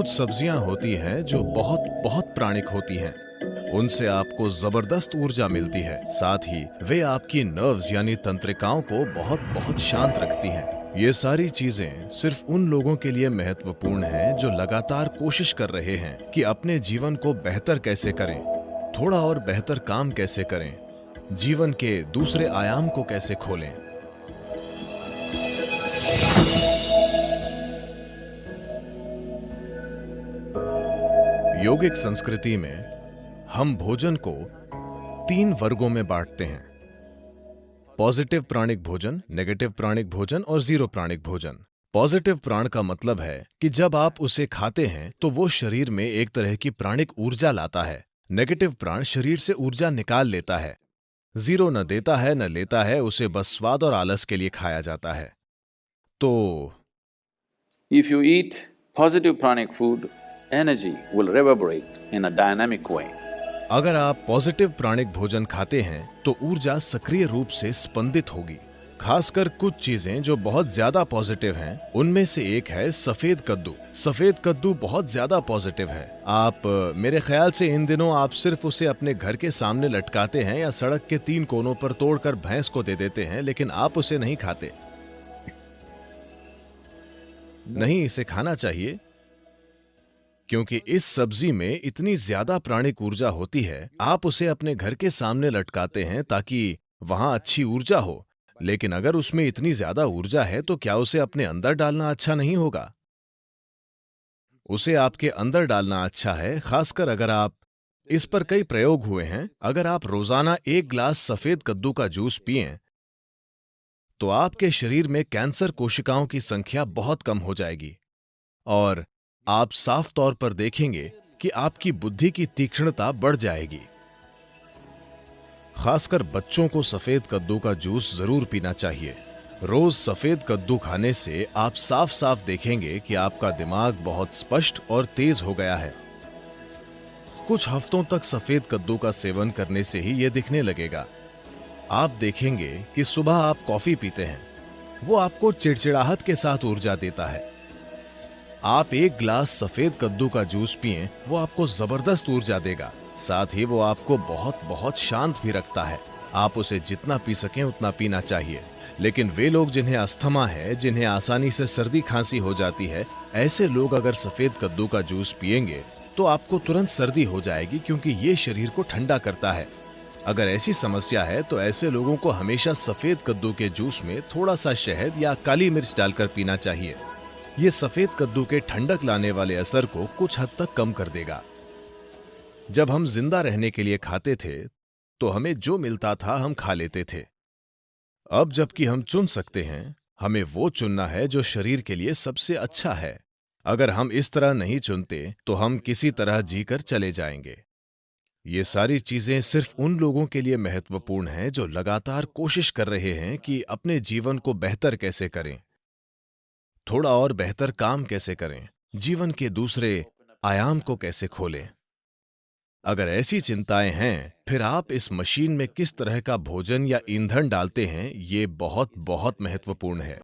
कुछ सब्जियां होती हैं जो बहुत बहुत प्राणिक होती हैं। उनसे आपको जबरदस्त ऊर्जा मिलती है। साथ ही वे आपकी नर्व्स यानी तंत्रिकाओं को बहुत बहुत शांत रखती हैं। ये सारी चीजें सिर्फ उन लोगों के लिए महत्वपूर्ण हैं जो लगातार कोशिश कर रहे हैं कि अपने जीवन को बेहतर कैसे करें, थोड़ा और बेहतर काम कैसे करें, जीवन के दूसरे आयाम को कैसे खोलें। योगिक संस्कृति में हम भोजन को 3 वर्गों में बांटते हैं: पॉजिटिव प्राणिक भोजन, नेगेटिव प्राणिक भोजन और जीरो प्राणिक भोजन। पॉजिटिव प्राण का मतलब है कि जब आप उसे खाते हैं तो वो शरीर में एक तरह की प्राणिक ऊर्जा लाता है। नेगेटिव प्राण शरीर से ऊर्जा निकाल लेता है। जीरो न देता है न लेता है, उसे बस स्वाद और आलस के लिए खाया जाता है। तो If you eat positive pranic food, energy will reverberate in a dynamic way. अगर आप पॉजिटिव प्राणिक भोजन खाते हैं तो ऊर्जा सक्रिय रूप से स्पंदित होगी। खासकर कुछ चीजें जो बहुत ज्यादा पॉजिटिव हैं, उनमें से एक है सफेद कद्दू। सफेद कद्दू बहुत ज्यादा पॉजिटिव है। मेरे ख्याल से इन दिनों आप सिर्फ उसे अपने घर के सामने लटकाते हैं या सड़क के 3 कोनों पर तोड़कर भैंस को दे देते हैं, लेकिन आप उसे नहीं खाते। नहीं, इसे खाना चाहिए क्योंकि इस सब्जी में इतनी ज्यादा प्राणिक ऊर्जा होती है। आप उसे अपने घर के सामने लटकाते हैं ताकि वहां अच्छी ऊर्जा हो, लेकिन अगर उसमें इतनी ज्यादा ऊर्जा है तो क्या उसे अपने अंदर डालना अच्छा नहीं होगा? उसे आपके अंदर डालना अच्छा है, खासकर अगर आप इस पर कई प्रयोग हुए हैं। अगर आप रोजाना 1 ग्लास सफेद कद्दू का जूस पिएं तो आपके शरीर में कैंसर कोशिकाओं की संख्या बहुत कम हो जाएगी और आप साफ तौर पर देखेंगे कि आपकी बुद्धि की तीक्ष्णता बढ़ जाएगी। खासकर बच्चों को सफेद कद्दू का जूस जरूर पीना चाहिए। रोज सफेद कद्दू खाने से आप साफ साफ देखेंगे कि आपका दिमाग बहुत स्पष्ट और तेज हो गया है। कुछ हफ्तों तक सफेद कद्दू का सेवन करने से ही यह दिखने लगेगा। आप देखेंगे कि सुबह आप कॉफी पीते हैं, वो आपको चिड़चिड़ाहट के साथ ऊर्जा देता है। आप 1 ग्लास सफेद कद्दू का जूस पिएं, वो आपको जबरदस्त ऊर्जा देगा। साथ ही वो आपको बहुत बहुत शांत भी रखता है। आप उसे जितना पी सकें उतना पीना चाहिए। लेकिन वे लोग जिन्हें अस्थमा है, जिन्हें आसानी से सर्दी खांसी हो जाती है, ऐसे लोग अगर सफेद कद्दू का जूस पिएंगे तो आपको तुरंत सर्दी हो जाएगी, क्योंकि ये शरीर को ठंडा करता है। अगर ऐसी समस्या है तो ऐसे लोगों को हमेशा सफेद कद्दू के जूस में थोड़ा सा शहद या काली मिर्च डालकर पीना चाहिए। ये सफेद कद्दू के ठंडक लाने वाले असर को कुछ हद तक कम कर देगा। जब हम जिंदा रहने के लिए खाते थे तो हमें जो मिलता था हम खा लेते थे। अब जबकि हम चुन सकते हैं, हमें वो चुनना है जो शरीर के लिए सबसे अच्छा है। अगर हम इस तरह नहीं चुनते तो हम किसी तरह जीकर चले जाएंगे। ये सारी चीजें सिर्फ उन लोगों के लिए महत्वपूर्ण हैं जो लगातार कोशिश कर रहे हैं कि अपने जीवन को बेहतर कैसे करें, थोड़ा और बेहतर काम कैसे करें, जीवन के दूसरे आयाम को कैसे खोलें। अगर ऐसी चिंताएं हैं, फिर आप इस मशीन में किस तरह का भोजन या ईंधन डालते हैं, ये बहुत बहुत महत्वपूर्ण है।